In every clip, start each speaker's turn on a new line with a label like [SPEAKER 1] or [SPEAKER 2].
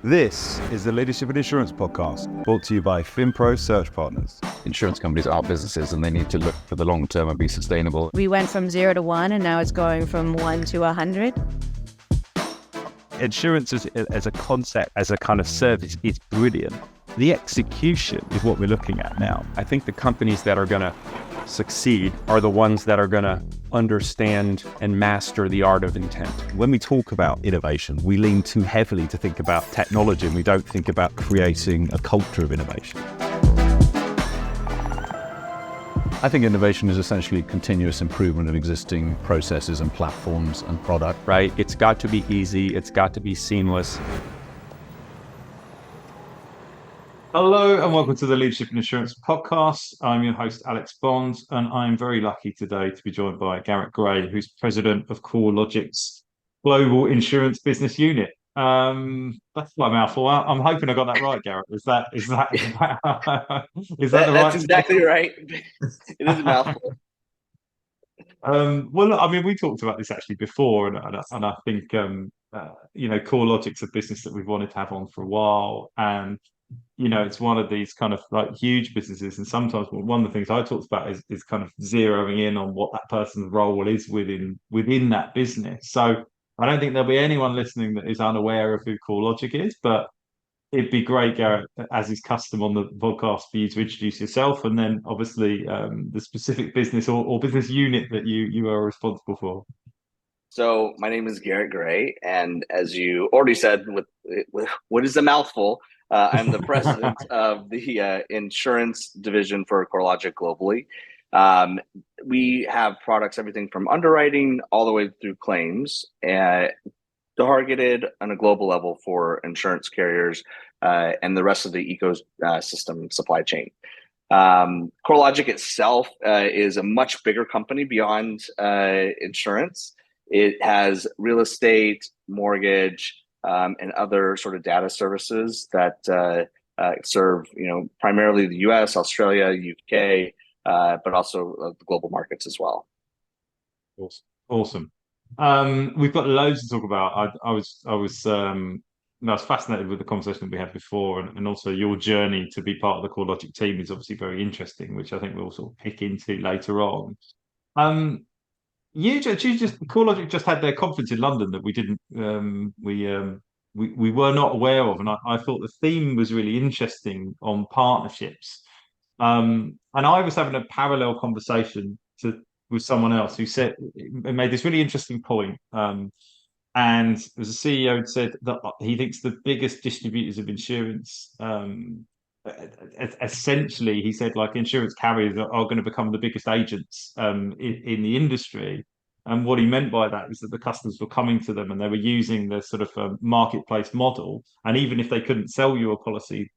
[SPEAKER 1] This is the Leadership in Insurance podcast, brought to you by FinPro Search Partners.
[SPEAKER 2] Insurance companies are businesses and they need to look for the long term and be sustainable.
[SPEAKER 3] We went from 0 to 1 and now it's going from 1 to 100.
[SPEAKER 1] Insurance as a concept, as a kind of service, is brilliant. The execution is what we're looking at now.
[SPEAKER 4] I think the companies that are going to succeed are the ones that are going to understand and master the art of intent.
[SPEAKER 1] When we talk about innovation, we lean too heavily to think about technology and we don't think about creating a culture of innovation.
[SPEAKER 2] I think innovation is essentially continuous improvement of existing processes and platforms and product.
[SPEAKER 4] Right? It's got to be easy. It's got to be seamless.
[SPEAKER 5] Hello and welcome to the Leadership in Insurance podcast. I'm your host, Alex Bond, and I'm very lucky today to be joined by Garret Gray, who's president of CoreLogic's Global Insurance Business Unit. That's my mouthful. I'm hoping I got that right, Garret. Is that the right?
[SPEAKER 6] That's exactly right. It is a mouthful.
[SPEAKER 5] Well, look, I mean, we talked about this actually before, and I think CoreLogic's a business that we've wanted to have on for a while, and it's one of these kind of like huge businesses, and sometimes one of the things I talked about is kind of zeroing in on what that person's role is within that business. So I don't think there'll be anyone listening that is unaware of who CoreLogic is, but it'd be great, Garret, as is custom on the podcast, for you to introduce yourself and then obviously the specific business or business unit that you are responsible for.
[SPEAKER 6] So my name is Garret Gray, and as you already said, with what is a mouthful, I'm the president of the insurance division for CoreLogic globally. We have products, everything from underwriting all the way through claims, targeted on a global level for insurance carriers and the rest of the ecosystem supply chain. CoreLogic itself is a much bigger company beyond insurance. It has real estate, mortgage, and other sort of data services that serve, primarily the US, Australia, UK, but also the global markets as well.
[SPEAKER 5] Awesome. We've got loads to talk about. I was fascinated with the conversation that we had before, and also your journey to be part of the CoreLogic team is obviously very interesting, which I think we'll sort of pick into later on. CoreLogic just had their conference in London that we were not aware of, and I thought the theme was really interesting on partnerships. And I was having a parallel conversation with someone else who made this really interesting point. And as a CEO had said that he thinks the biggest distributors of insurance, essentially, he said, like, insurance carriers are going to become the biggest agents in the industry. And what he meant by that is that the customers were coming to them and they were using the sort of marketplace model. And even if they couldn't sell you a policy,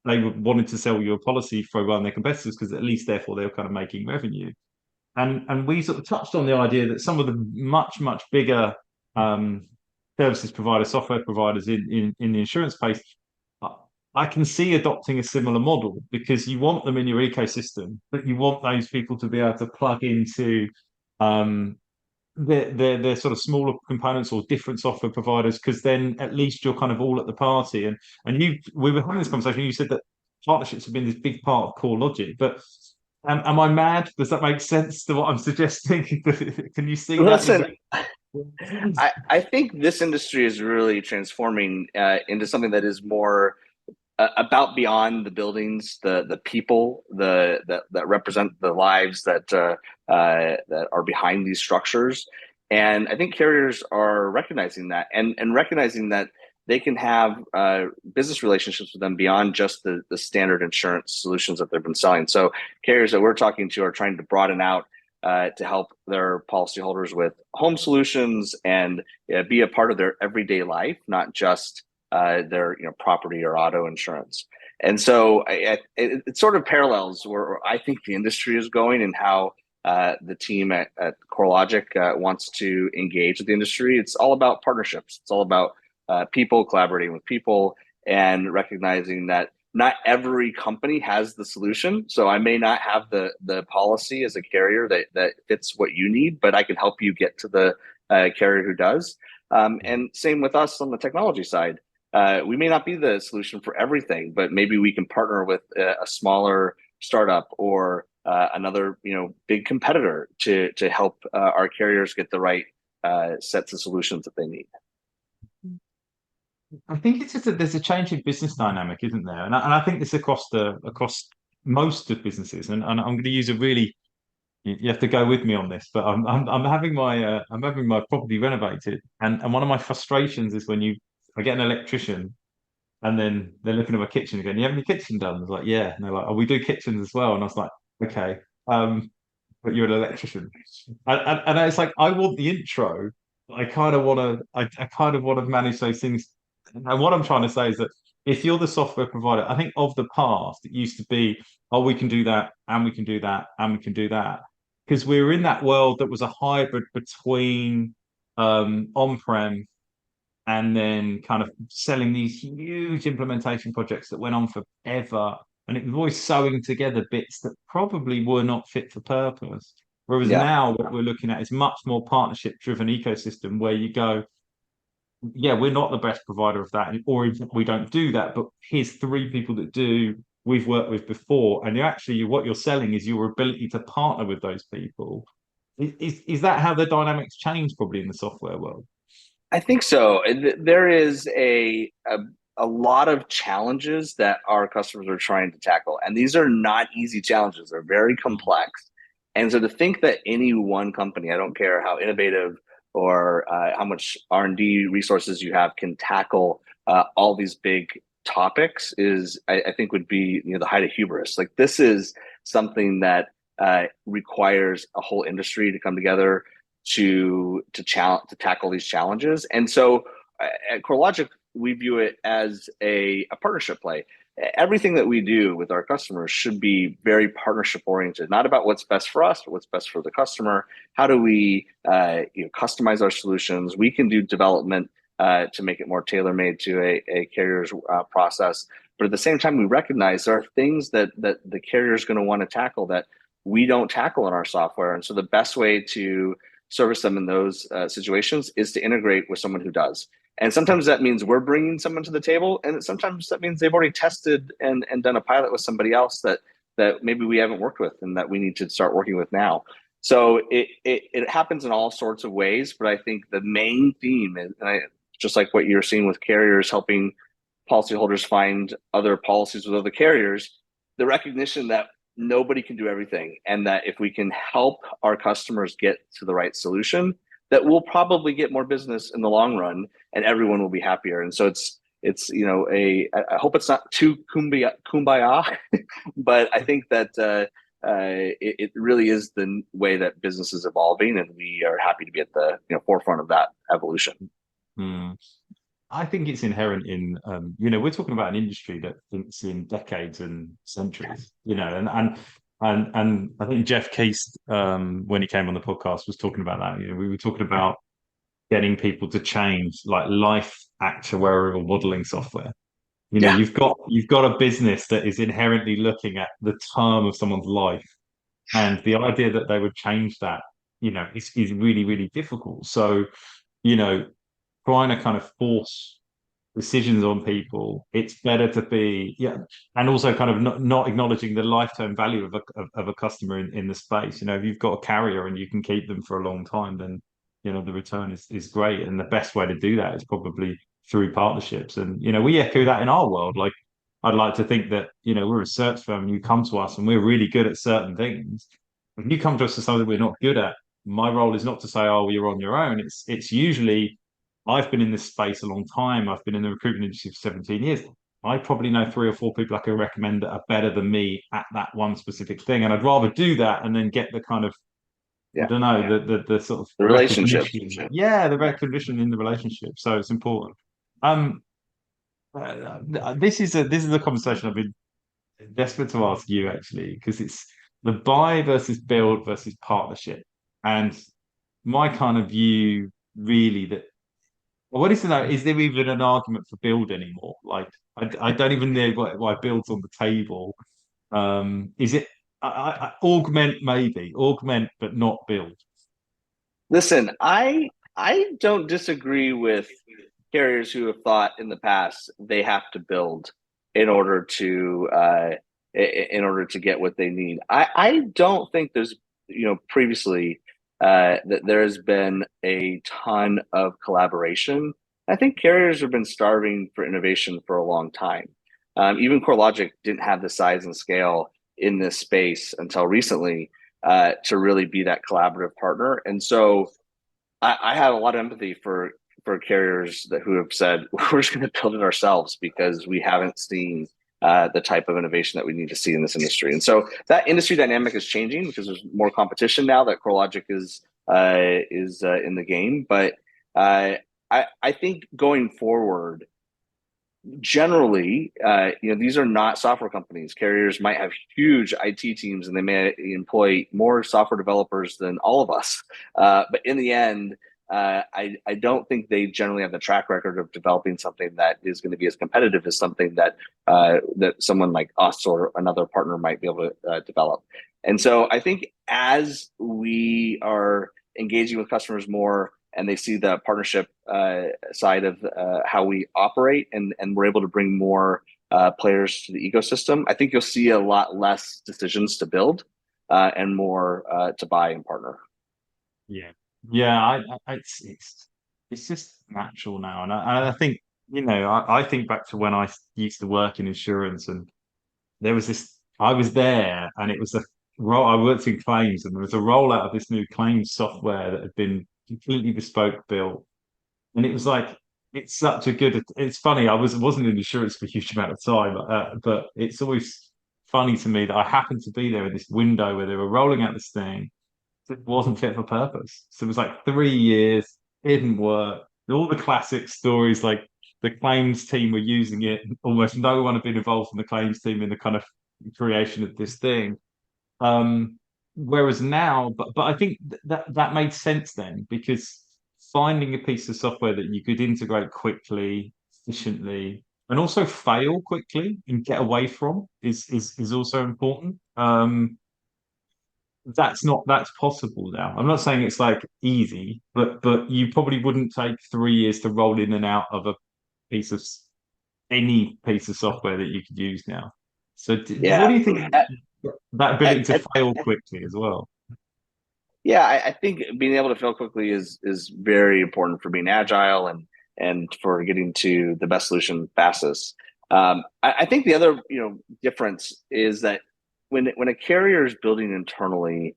[SPEAKER 5] they wanted to sell you a policy for one of their competitors, because at least therefore they were kind of making revenue. And we sort of touched on the idea that some of the much, much bigger services providers, software providers in the insurance space, I can see adopting a similar model, because you want them in your ecosystem, but you want those people to be able to plug into their sort of smaller components or different software providers, because then at least you're kind of all at the party. And we were having this conversation, you said that partnerships have been this big part of CoreLogic, but am I mad? Does that make sense to what I'm suggesting? Can you see
[SPEAKER 6] Listen, I think this industry is really transforming into something that is more about beyond the buildings, the people that represent the lives that are behind these structures. And I think carriers are recognizing that and recognizing that they can have business relationships with them beyond just the standard insurance solutions that they've been selling. So carriers that we're talking to are trying to broaden out to help their policyholders with home solutions and be a part of their everyday life, not just their property or auto insurance. And so it sort of parallels where I think the industry is going and how the team at CoreLogic wants to engage with the industry. It's all about partnerships. It's all about people collaborating with people and recognizing that not every company has the solution. So I may not have the policy as a carrier that fits what you need, but I can help you get to the carrier who does. And same with us on the technology side. we may not be the solution for everything, but maybe we can partner with a smaller startup or another big competitor to help our carriers get the right sets of solutions that they need.
[SPEAKER 5] I think it's just that there's a change in business dynamic, isn't there? And I think this across most of businesses. And I'm going to use a really, you have to go with me on this, but I'm having my property renovated, and one of my frustrations is when I get an electrician and then they're looking at my kitchen again. You have any kitchen done? I was like, yeah. And they're like, oh, we do kitchens as well. And I was like, okay, but you're an electrician. And it's like I want the intro. I kind of want to. I kind of want to manage those things. And what I'm trying to say is that if you're the software provider, I think of the past, it used to be, oh, we can do that, and we can do that, and we can do that, because we were in that world that was a hybrid between on-prem and then kind of selling these huge implementation projects that went on forever. And it was always sewing together bits that probably were not fit for purpose. Whereas
[SPEAKER 6] Yeah.
[SPEAKER 5] now what we're looking at is much more partnership driven ecosystem where you go, yeah, we're not the best provider of that, or we don't do that, but here's three people that do, we've worked with before. And what you're selling is your ability to partner with those people. Is that how the dynamics change probably in the software world?
[SPEAKER 6] I think so. There is a lot of challenges that our customers are trying to tackle, and these are not easy challenges. They're very complex. And so to think that any one company, I don't care how innovative or how much R&D resources you have, can tackle all these big topics I think would be the height of hubris. Like, this is something that requires a whole industry to come together to tackle these challenges. And so at CoreLogic, we view it as a partnership play. Everything that we do with our customers should be very partnership oriented, not about what's best for us, but what's best for the customer. How do we customize our solutions? We can do development to make it more tailor-made to a carrier's process. But at the same time, we recognize there are things that the carrier is going to want to tackle that we don't tackle in our software. And so the best way to service them in those situations is to integrate with someone who does. And sometimes that means we're bringing someone to the table, and sometimes that means they've already tested and done a pilot with somebody else that maybe we haven't worked with and that we need to start working with now. So it happens in all sorts of ways, but I think the main theme is, just like what you're seeing with carriers helping policyholders find other policies with other carriers, the recognition that nobody can do everything, and that if we can help our customers get to the right solution, that we'll probably get more business in the long run, and everyone will be happier. And so it's I hope it's not too kumbaya, but I think that it really is the way that business is evolving, and we are happy to be at the forefront of that evolution.
[SPEAKER 5] I think it's inherent in, we're talking about an industry that thinks in decades and centuries, and I think Jeff Case, when he came on the podcast, was talking about that. We were talking about getting people to change, like life actuarial modeling software. You've got a business that is inherently looking at the term of someone's life, and the idea that they would change that, is really, really difficult. So, trying to kind of force decisions on people, it's better to be, and also kind of not acknowledging the lifetime value of a customer in the space. If you've got a carrier and you can keep them for a long time, then the return is great, and the best way to do that is probably through partnerships. And we echo that in our world. Like, I'd like to think that we're a search firm and you come to us and we're really good at certain things. If you come to us for something we're not good at, my role is not to say, oh, you're on your own. It's usually, I've been in this space a long time. I've been in the recruitment industry for 17 years. I probably know 3 or 4 people I can recommend that are better than me at that one specific thing. And I'd rather do that and then get the kind of, I don't know, the sort of
[SPEAKER 6] the relationship.
[SPEAKER 5] The recognition in the relationship. So it's important. This is a conversation I've been desperate to ask you, actually, because it's the buy versus build versus partnership. And my kind of view, really, that I wanted to know, is there even an argument for build anymore? Like, I don't even know why build's on the table. Is it augment, maybe augment, but not build?
[SPEAKER 6] Listen, I don't disagree with carriers who have thought in the past they have to build in order to get what they need. I don't think there's previously that there has been a ton of collaboration. I think carriers have been starving for innovation for a long time. Even CoreLogic didn't have the size and scale in this space until recently to really be that collaborative partner. And so I have a lot of empathy for carriers who have said we're just going to build it ourselves because we haven't seen the type of innovation that we need to see in this industry. And so that industry dynamic is changing because there's more competition now that CoreLogic is in the game. But I think going forward, generally, these are not software companies. Carriers might have huge IT teams and they may employ more software developers than all of us. But in the end, I don't think they generally have the track record of developing something that is going to be as competitive as something that someone like us or another partner might be able to develop. And so I think as we are engaging with customers more and they see the partnership side of how we operate and we're able to bring more players to the ecosystem, I think you'll see a lot less decisions to build and more to buy and partner.
[SPEAKER 5] Yeah, it's just natural now, and I think I think back to when I used to work in insurance, and there was this. I was there, and it was a role. I worked in claims, and there was a rollout of this new claims software that had been completely bespoke built, and it was like it's such a good. It's funny. Wasn't in insurance for a huge amount of time, but it's always funny to me that I happened to be there in this window where they were rolling out this thing. It wasn't fit for purpose. So it was like 3 years, it didn't work. All the classic stories, like the claims team were using it. Almost no one had been involved in the claims team in the kind of creation of this thing. Whereas now, but I think that made sense then because finding a piece of software that you could integrate quickly, efficiently, and also fail quickly and get away from is also important. That's possible now. I'm not saying it's like easy, but you probably wouldn't take 3 years to roll in and out of a piece of any piece of software that you could use now. So what do you think that ability to fail quickly as well?
[SPEAKER 6] Yeah, I think being able to fail quickly is very important for being agile and for getting to the best solution fastest. I think the other difference is that when a carrier is building internally,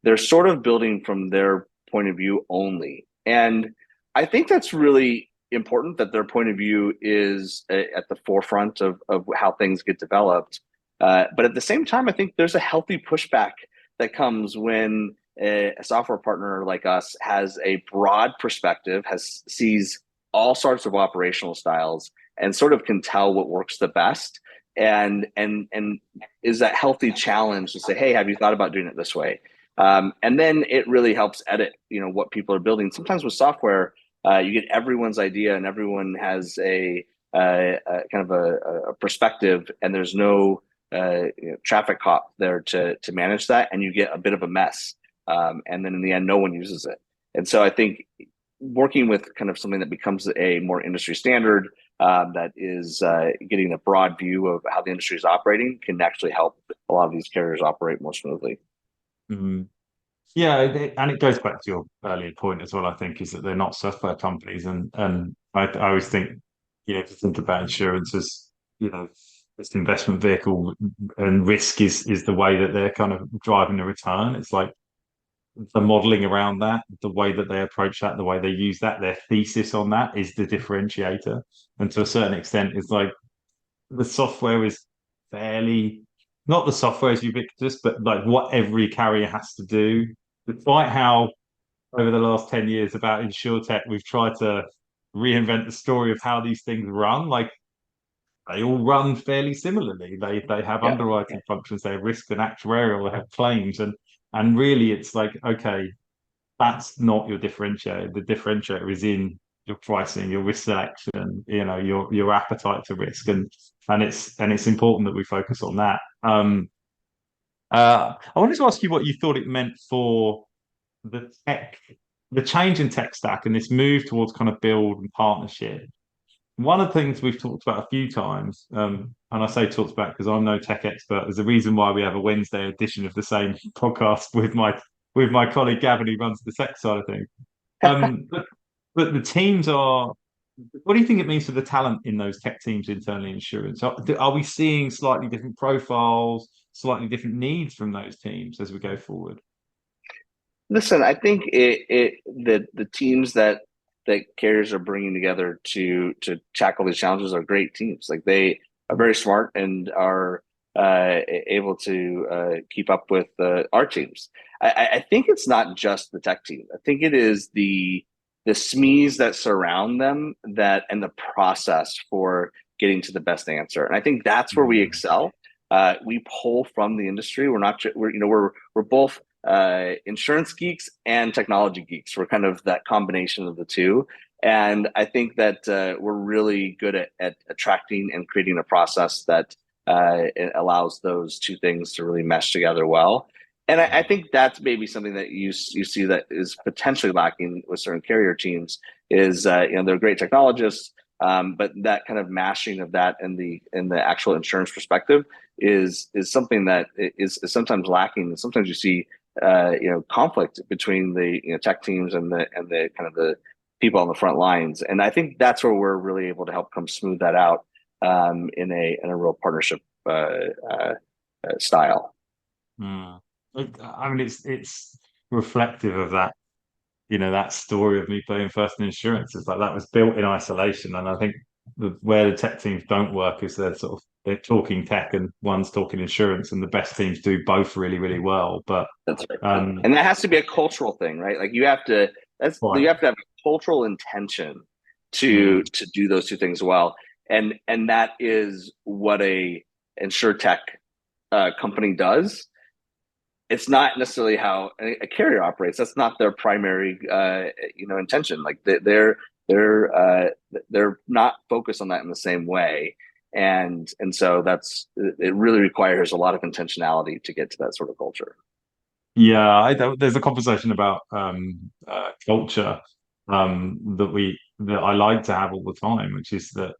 [SPEAKER 6] they're sort of building from their point of view only, and I think that's really important that their point of view is at the forefront of how things get developed. But at the same time, I think there's a healthy pushback that comes when a software partner like us has a broad perspective, sees all sorts of operational styles, and sort of can tell what works the best. And is that healthy challenge to say, hey, have you thought about doing it this way? And then it really helps edit, what people are building. Sometimes with software, you get everyone's idea and everyone has a kind of a perspective, and there's no traffic cop there to manage that, and you get a bit of a mess. And then in the end, no one uses it. And so I think working with kind of something that becomes a more industry standard that is getting a broad view of how the industry is operating can actually help a lot of these carriers operate more smoothly.
[SPEAKER 5] Mm-hmm. Yeah, and it goes back to your earlier point as well, I think, is that they're not software companies. And I always think, to think about insurance as, this investment vehicle, and risk is the way that they're kind of driving the return. It's like the modeling around that, the way that they approach that, the way they use that, their thesis on that is the differentiator. And to a certain extent, it's like the software is fairly, not the software is ubiquitous, but like what every carrier has to do. Despite how over the last 10 years about InsurTech, we've tried to reinvent the story of how these things run. Like they all run fairly similarly. They have underwriting functions, they have risk and actuarial, they have claims, and really it's like, okay, that's not your differentiator. The differentiator is in your pricing, your risk selection, your appetite to risk, and it's important that we focus on that. I wanted to ask you what you thought it meant for the tech the change in tech stack and this move towards kind of build and partnership. One of the things we've talked about a few times, and I say talked about because I'm no tech expert, there's a reason why we have a Wednesday edition of the same podcast with my colleague Gavin, who runs the tech side of things. But the teams are. What do you think it means for the talent in those tech teams internally in insurance? Are we seeing slightly different profiles, slightly different needs from those teams as we go forward?
[SPEAKER 6] Listen, I think the teams that carriers are bringing together to tackle these challenges are great teams. Like, they are very smart and are able to keep up with our teams. I think it's not just the tech team. I think it is the SMEs that surround them and the process for getting to the best answer. And I think that's where we excel. We pull from the industry. We're both insurance geeks and technology geeks. We're kind of that combination of the two. And I think that we're really good at attracting and creating a process that it allows those two things to really mesh together well. And I think that's maybe something that you see that is potentially lacking with certain carrier teams is, they're great technologists, but that kind of mashing of that in the actual insurance perspective is something that is sometimes lacking. And sometimes you see, conflict between the tech teams and the kind of the people on the front lines. And I think that's where we're really able to help come smooth that out in a real partnership style.
[SPEAKER 5] I mean, it's reflective of that, that story of me playing first in insurance. It's like that was built in isolation. And I think where the tech teams don't work is they're talking tech and one's talking insurance, and the best teams do both really, really well. But
[SPEAKER 6] that's right. And that has to be a cultural thing, right? Like, you have to have a cultural intention to do those two things well. And that is what a insurtech company does. It's not necessarily how a carrier operates. That's not their primary, intention. Like, they're not focused on that in the same way, and so it really requires a lot of intentionality to get to that sort of culture.
[SPEAKER 5] Yeah, there's a conversation about culture that I like to have all the time, which is that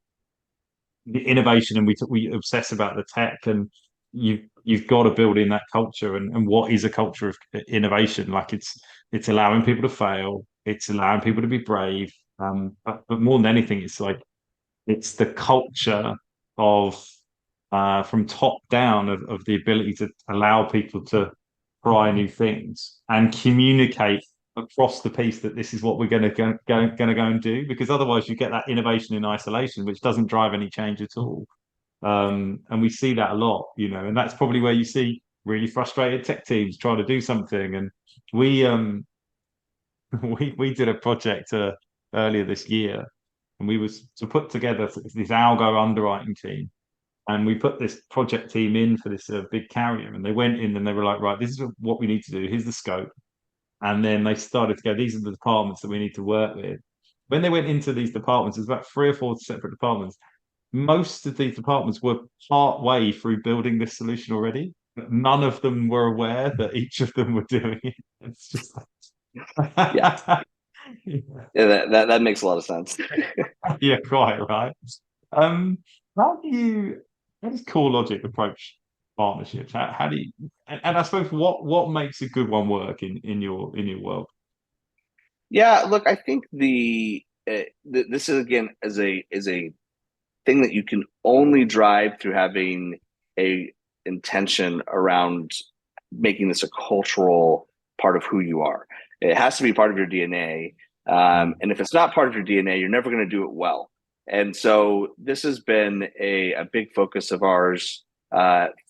[SPEAKER 5] the innovation, and we obsess about the tech, and you've got to build in that culture. And what is a culture of innovation? Like, it's allowing people to fail, it's allowing people to be brave, but more than anything, it's the culture of from top down of the ability to allow people to try new things and communicate across the piece that this is what we're going to go and do, because otherwise you get that innovation in isolation, which doesn't drive any change at all. And we see that a lot, and that's probably where you see really frustrated tech teams trying to do something. And we we did a project earlier this year, and we was to put together this algo underwriting team, and we put this project team in for this big carrier, and they went in and they were like, right, this is what we need to do, here's the scope. And then they started to go, these are the departments that we need to work with. When they went into these departments, there's about 3 or 4 separate departments. Most of these departments were part way through building this solution already, but none of them were aware that each of them were doing it. It's just
[SPEAKER 6] yeah. Yeah, that makes a lot of sense.
[SPEAKER 5] Yeah, quite right. How does CoreLogic approach partnerships? How do you, and I suppose what makes a good one work in your world?
[SPEAKER 6] Yeah, look, I think this is, again, is a thing that you can only drive through having a intention around making this a cultural part of who you are. It has to be part of your DNA. And if it's not part of your DNA, you're never going to do it well. And so this has been a big focus of ours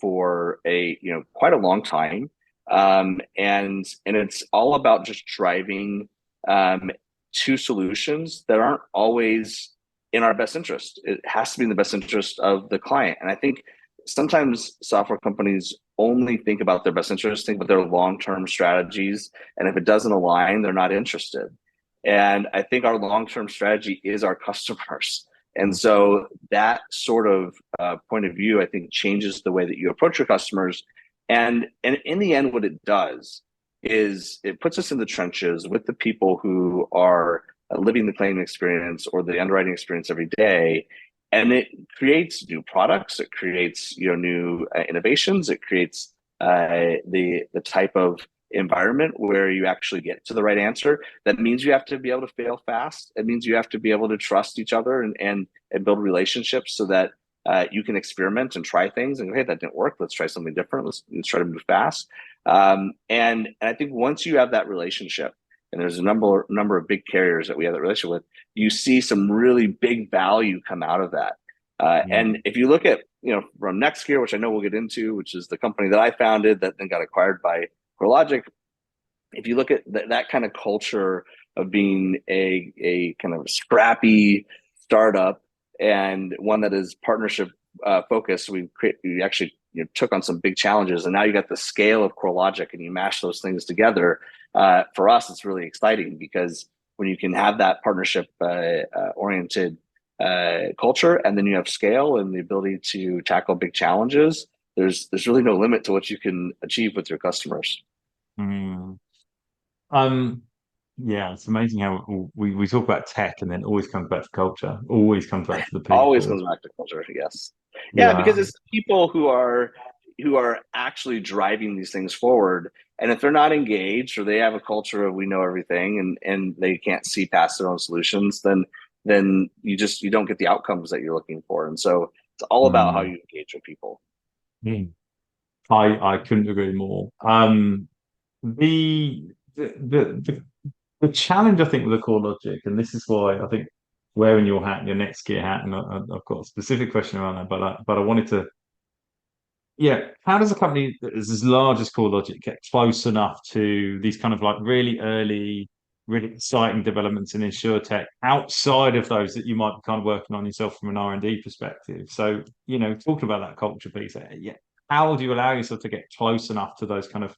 [SPEAKER 6] for quite a long time. And it's all about just driving to solutions that aren't always in our best interest. It has to be in the best interest of the client. And I think sometimes software companies only think about their best interest, think about their long-term strategies. And if it doesn't align, they're not interested. And I think our long-term strategy is our customers. And so that sort of point of view, I think, changes the way that you approach your customers. And in the end, what it does is it puts us in the trenches with the people who are living the claim experience or the underwriting experience every day, and it creates new products, it creates new innovations, it creates the type of environment where you actually get to the right answer. That means you have to be able to fail fast. It means you have to be able to trust each other and build relationships so that you can experiment and try things and go, hey, that didn't work. Let's try something different. Let's try to move fast. And I think once you have that relationship, and there's a number of big carriers that we have that relationship with, you see some really big value come out of that. And if you look at, from NextGear, which I know we'll get into, which is the company that I founded that then got acquired by CoreLogic, if you look at that kind of culture of being a kind of scrappy startup and one that is partnership focused, we actually took on some big challenges, and now you got the scale of CoreLogic and you mash those things together. For us, it's really exciting because when you can have that partnership oriented culture, and then you have scale and the ability to tackle big challenges, there's really no limit to what you can achieve with your customers.
[SPEAKER 5] Yeah, it's amazing how we talk about tech and then it always comes back to culture, always comes back to the people.
[SPEAKER 6] Always comes back to culture, yes. Yeah, because it's people who are actually driving these things forward. And if they're not engaged or they have a culture of we know everything and they can't see past their own solutions, then you don't get the outcomes that you're looking for. And so it's all about how you engage with people.
[SPEAKER 5] I couldn't agree more. The challenge, I think, with the CoreLogic, and this is why I think wearing your hat, your NextGear hat, and I've got a specific question around that, but I wanted to, how does a company that is as large as CoreLogic get close enough to these kind of like really early, really exciting developments in InsurTech outside of those that you might be kind of working on yourself from an R&D perspective? So, talking about that culture piece, how do you allow yourself to get close enough to those kind of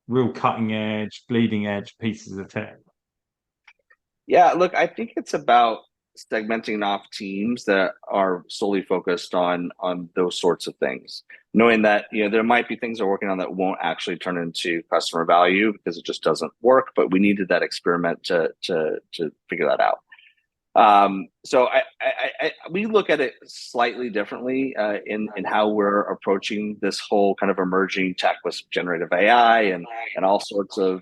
[SPEAKER 5] real cutting edge, bleeding edge pieces of tech?
[SPEAKER 6] Yeah, look, I think it's about segmenting off teams that are solely focused on those sorts of things, knowing that there might be things they're working on that won't actually turn into customer value because it just doesn't work, but we needed that experiment to figure that out. So we look at it slightly differently in how we're approaching this whole kind of emerging tech with generative AI and all sorts of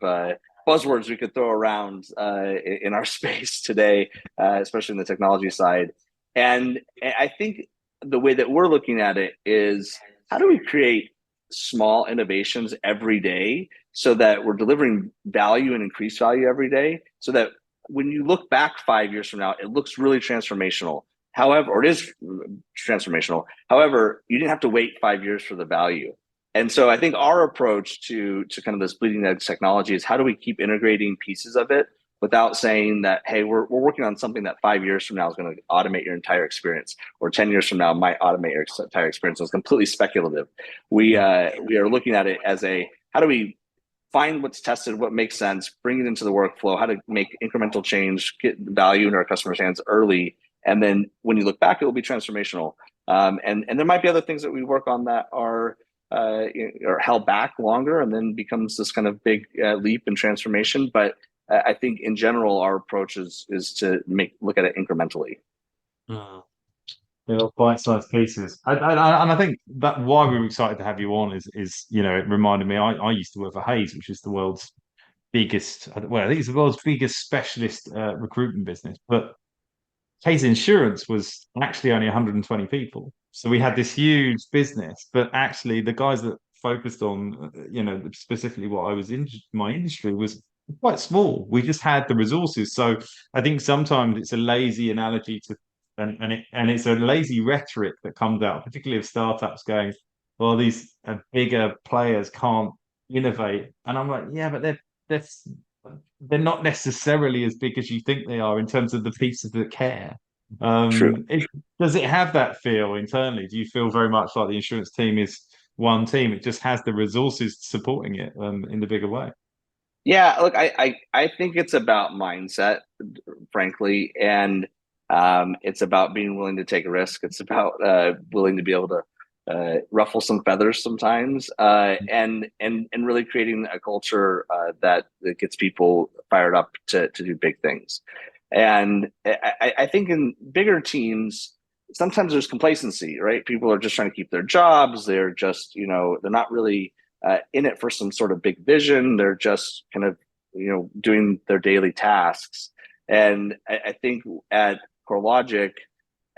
[SPEAKER 6] buzzwords we could throw around in our space today, especially in the technology side. And I think the way that we're looking at it is, how do we create small innovations every day so that we're delivering value and increased value every day, so that when you look back 5 years from now, it looks really transformational. However, or it is transformational. However, you didn't have to wait 5 years for the value. And so I think our approach to kind of this bleeding edge technology is, how do we keep integrating pieces of it without saying that, hey, we're working on something that 5 years from now is going to automate your entire experience, or 10 years from now might automate your entire experience. So it's completely speculative. We are looking at it as how do we find what's tested, what makes sense, bring it into the workflow, how to make incremental change, get value in our customers' hands early. And then when you look back, it will be transformational. And there might be other things that we work on that are held back longer and then becomes this kind of big leap in transformation. But I think in general, our approach is to look at it incrementally.
[SPEAKER 5] Bite-sized pieces. And I think that why we were excited to have you on is it reminded me, I used to work for Hayes, which is the world's biggest, I think it's the world's biggest specialist recruitment business. But Hayes Insurance was actually only 120 people. So we had this huge business, but actually the guys that focused on, specifically what I was in, my industry was quite small. We just had the resources. So I think sometimes it's a lazy analogy to, and it's a lazy rhetoric that comes out, particularly of startups going, well, these bigger players can't innovate. And I'm like, yeah, but they're not necessarily as big as you think they are in terms of the pieces that care.
[SPEAKER 6] True.
[SPEAKER 5] Does it have that feel internally? Do you feel very much like the insurance team is one team? It just has the resources supporting it in the bigger way.
[SPEAKER 6] Yeah, look, I think it's about mindset, frankly, and it's about being willing to take a risk. It's about willing to be able to ruffle some feathers sometimes, and really creating a culture that gets people fired up to do big things. And I think in bigger teams, sometimes there's complacency, right? People are just trying to keep their jobs. They're just, they're not really in it for some sort of big vision. They're just kind of, doing their daily tasks. And I think at CoreLogic,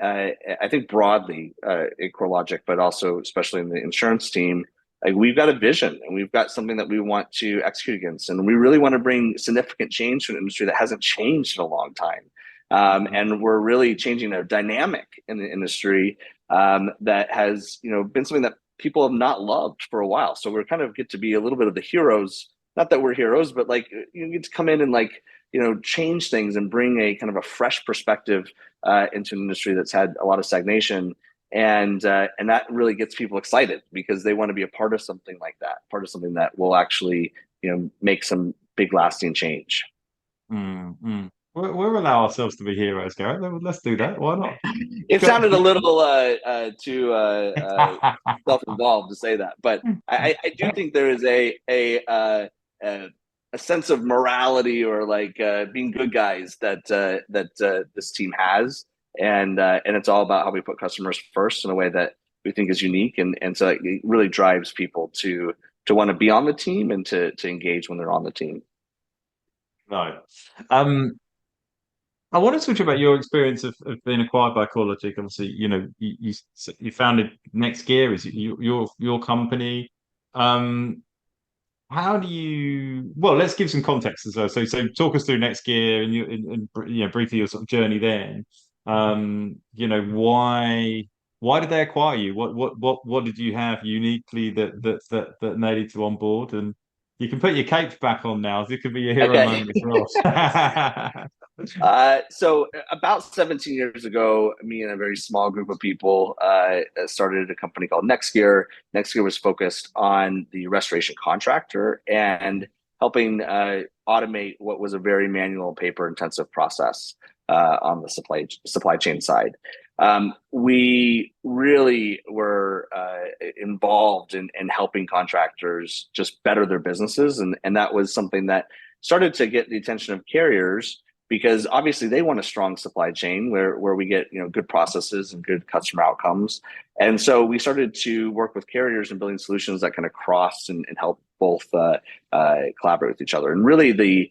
[SPEAKER 6] I think broadly in CoreLogic, but also especially in the insurance team, like we've got a vision and we've got something that we want to execute against, and we really want to bring significant change to an industry that hasn't changed in a long time. And we're really changing a dynamic in the industry that has, been something that people have not loved for a while. So we're kind of get to be a little bit of the heroes. Not that we're heroes, but like you get to come in and change things and bring a kind of a fresh perspective into an industry that's had a lot of stagnation. And that really gets people excited because they want to be a part of something like that, part of something that will actually, make some big lasting change.
[SPEAKER 5] Mm-hmm. We'll allow ourselves to be heroes, Garret. Let's do that. Why not?
[SPEAKER 6] It sounded a little too self-involved to say that, but I do think there is a sense of morality or being good guys that this team has, and it's all about how we put customers first in a way that we think is unique, and so it really drives people to want to be on the team and to engage when they're on the team.
[SPEAKER 5] Right. I want to talk about your experience of being acquired by CoreLogic. Obviously, you founded NextGear is your company. How do you? Well, let's give some context as well. So talk us through NextGear and briefly your sort of journey there. Why did they acquire you? What did you have uniquely that made it to on board? And you can put your cape back on now. This could be your hero moment for us.
[SPEAKER 6] So about 17 years ago, me and a very small group of people started a company called NextGear. NextGear was focused on the restoration contractor and helping automate what was a very manual, paper-intensive process on the supply chain side. We really were involved in helping contractors just better their businesses, and that was something that started to get the attention of carriers, because obviously they want a strong supply chain where we get good processes and good customer outcomes. And so we started to work with carriers and building solutions that kind of cross and help both collaborate with each other. And really the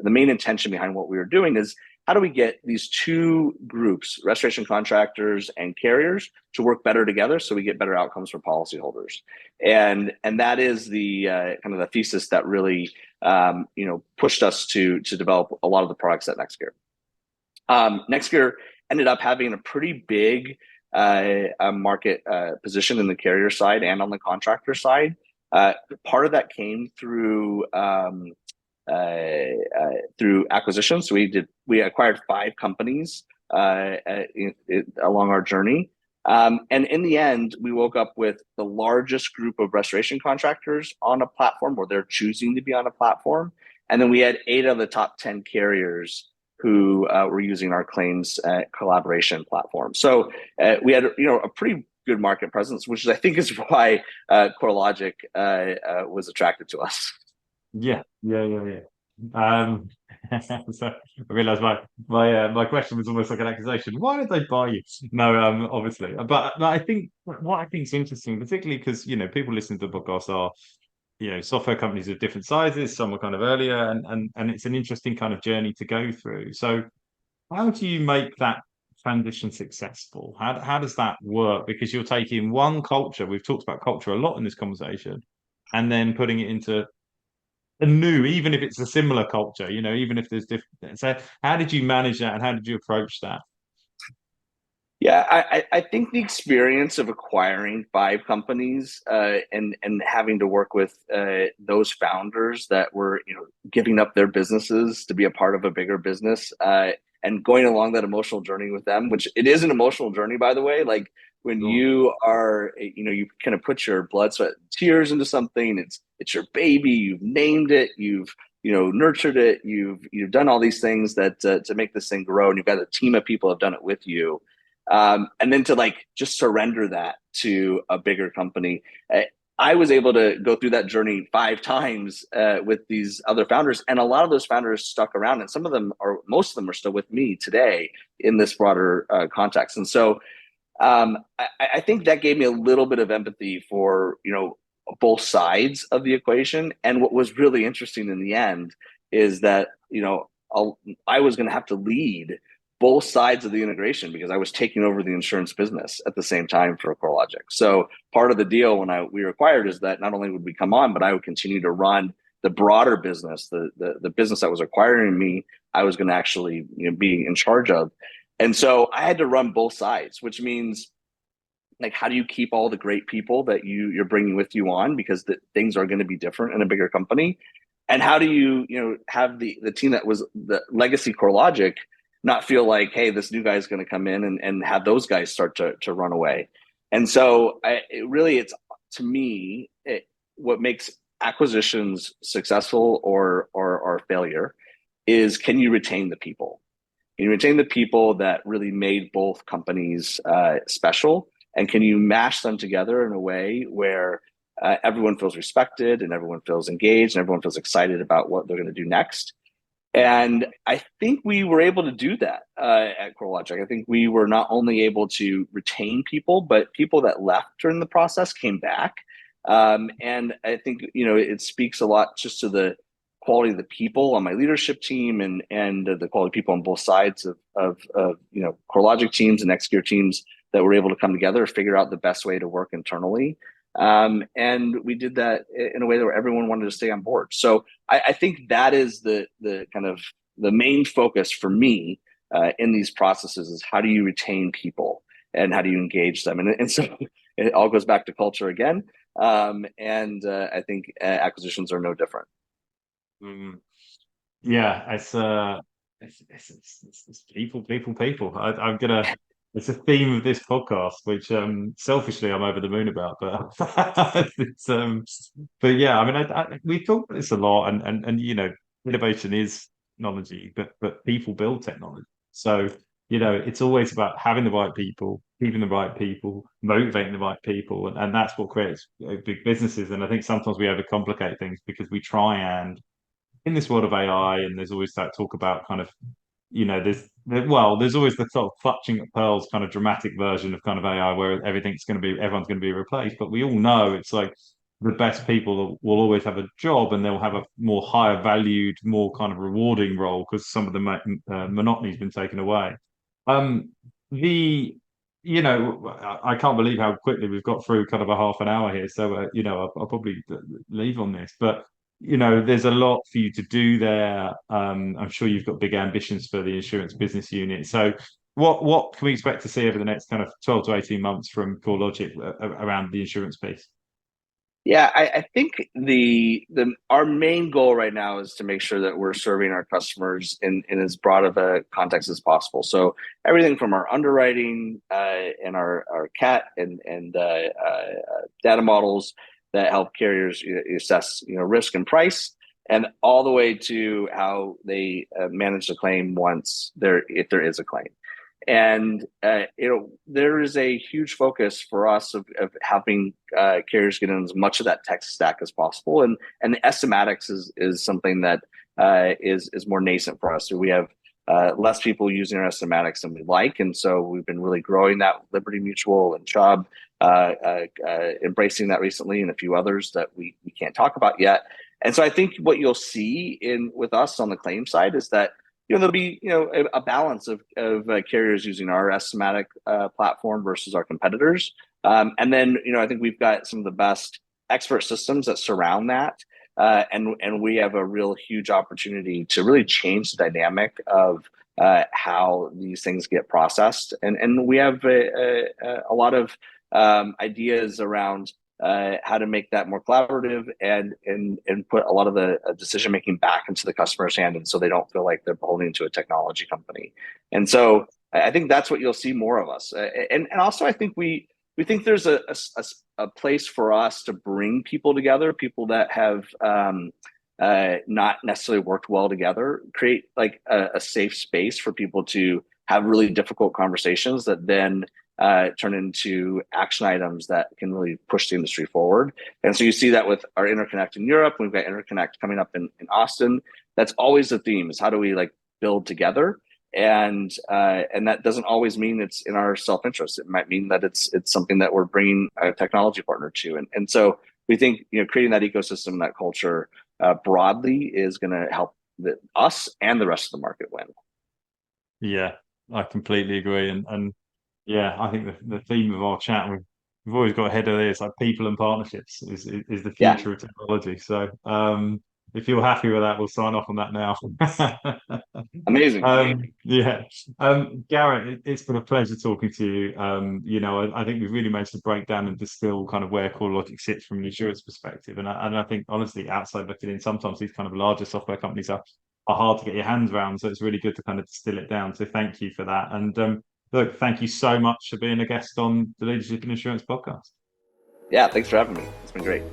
[SPEAKER 6] main intention behind what we were doing is, how do we get these two groups, restoration contractors and carriers, to work better together so we get better outcomes for policyholders? And that is the kind of the thesis that really pushed us to develop a lot of the products at NextGear. NextGear ended up having a pretty big market position in the carrier side and on the contractor side. Part of that came through acquisitions. So we acquired 5 companies along our journey. And in the end, we woke up with the largest group of restoration contractors on a platform, or they're choosing to be on a platform. And then we had 8 of the top 10 carriers who were using our claims collaboration platform. So we had a pretty good market presence, which I think is why CoreLogic was attracted to us.
[SPEAKER 5] Yeah. So I realized my question was almost like an accusation. Why did they buy you? No, obviously, but I think what I think is interesting, particularly because people listening to the podcast are software companies of different sizes. Some were kind of earlier, and it's an interesting kind of journey to go through. So how do you make that transition successful? How does that work? Because you're taking one culture. We've talked about culture a lot in this conversation, and then putting it into a new, even if it's a similar culture, even if there's different. So how did you manage that, and how did you approach that?
[SPEAKER 6] Yeah, I think the experience of acquiring 5 companies and having to work with those founders that were giving up their businesses to be a part of a bigger business and going along that emotional journey with them, which it is an emotional journey, by the way. Like when you are, you kind of put your blood, sweat, and tears into something. It's your baby. You've named it. You've nurtured it. You've done all these things that to make this thing grow, and you've got a team of people who have done it with you. and then to like just surrender that to a bigger company. I was able to go through that journey 5 times with these other founders, and a lot of those founders stuck around, and most of them are still with me today in this broader context. And so I think that gave me a little bit of empathy for, both sides of the equation. And what was really interesting in the end is that, I was going to have to lead both sides of the integration because I was taking over the insurance business at the same time for CoreLogic. So part of the deal when we were acquired is that not only would we come on, but I would continue to run the broader business, the business that was acquiring me. I was going to actually be in charge of. And so I had to run both sides, which means like, how do you keep all the great people that you're bringing with you on, because things are going to be different in a bigger company? And how do you have the team that was the legacy CoreLogic not feel like, hey, this new guy is going to come in and have those guys start to run away? And so it's to me, what makes acquisitions successful or failure is, can you retain the people? Can you retain the people that really made both companies special? And can you mash them together in a way where everyone feels respected and everyone feels engaged and everyone feels excited about what they're going to do next? And I think we were able to do that at CoreLogic. I think we were not only able to retain people, but people that left during the process came back. And I think, it speaks a lot just to the quality of the people on my leadership team and the quality of people on both sides of CoreLogic teams and Execure teams that were able to come together, figure out the best way to work internally. And we did that in a way where everyone wanted to stay on board. So I think that is the kind of the main focus for me in these processes is, how do you retain people and how do you engage them? And so it all goes back to culture again. I think acquisitions are no different.
[SPEAKER 5] Yeah, it's people. I'm gonna. It's a theme of this podcast, which selfishly I'm over the moon about. But but yeah, I mean, we talk about this a lot, and innovation is technology, but people build technology. So it's always about having the right people, keeping the right people, motivating the right people, and that's what creates big businesses. And I think sometimes we overcomplicate things because we try and, in this world of AI, and there's always that talk about kind of, there's always the sort of clutching at pearls kind of dramatic version of kind of AI where everyone's going to be replaced. But we all know it's like the best people will always have a job, and they'll have a more higher valued, more kind of rewarding role because some of the monotony's been taken away. The I can't believe how quickly we've got through kind of a half an hour here. So I'll probably leave on this, but there's a lot for you to do there. I'm sure you've got big ambitions for the insurance business unit. So what can we expect to see over the next kind of 12 to 18 months from CoreLogic around the insurance piece?
[SPEAKER 6] Yeah, I think our main goal right now is to make sure that we're serving our customers in as broad of a context as possible. So everything from our underwriting and our CAT and data models that help carriers assess risk and price, and all the way to how they manage the claim if there is a claim. And there is a huge focus for us of helping carriers get in as much of that tech stack as possible. And the estimatics is something that is more nascent for us. So we have less people using our estimatics than we like, and so we've been really growing that with Liberty Mutual and Chubb, embracing that recently, and a few others that we can't talk about yet. And so I think what you'll see with us on the claim side is that there'll be a balance of carriers using our estimatic platform versus our competitors. And then I think we've got some of the best expert systems that surround that. And we have a real huge opportunity to really change the dynamic of how these things get processed. And we have a lot of ideas around how to make that more collaborative and put a lot of the decision making back into the customer's hand, and so they don't feel like they're beholden to a technology company. And so I think that's what you'll see more of us. And also I think we think there's a place for us to bring people together, people that have not necessarily worked well together, create like a safe space for people to have really difficult conversations that then turn into action items that can really push the industry forward. And so you see that with our interconnect in Europe. We've got interconnect coming up in Austin. That's always the theme, is how do we like build together? And that doesn't always mean it's in our self-interest. It might mean that it's something that we're bringing a technology partner to. And so we think, you know, creating that ecosystem, that culture broadly is going to help us and the rest of the market win.
[SPEAKER 5] Yeah, I completely agree. And yeah, I think the theme of our chat, we've always got ahead of this, like people and partnerships is the future of technology. So if you're happy with that, we'll sign off on that now.
[SPEAKER 6] Amazing.
[SPEAKER 5] Yeah. Garret, it's been a pleasure talking to you. You know, I think we've really managed to break down and distill kind of where CoreLogic sits from an insurance perspective. And I think, honestly, outside looking in, sometimes these kind of larger software companies are hard to get your hands around. So it's really good to kind of distill it down. So thank you for that. And look, thank you so much for being a guest on the Leadership in Insurance podcast.
[SPEAKER 6] Yeah, thanks for having me. It's been great.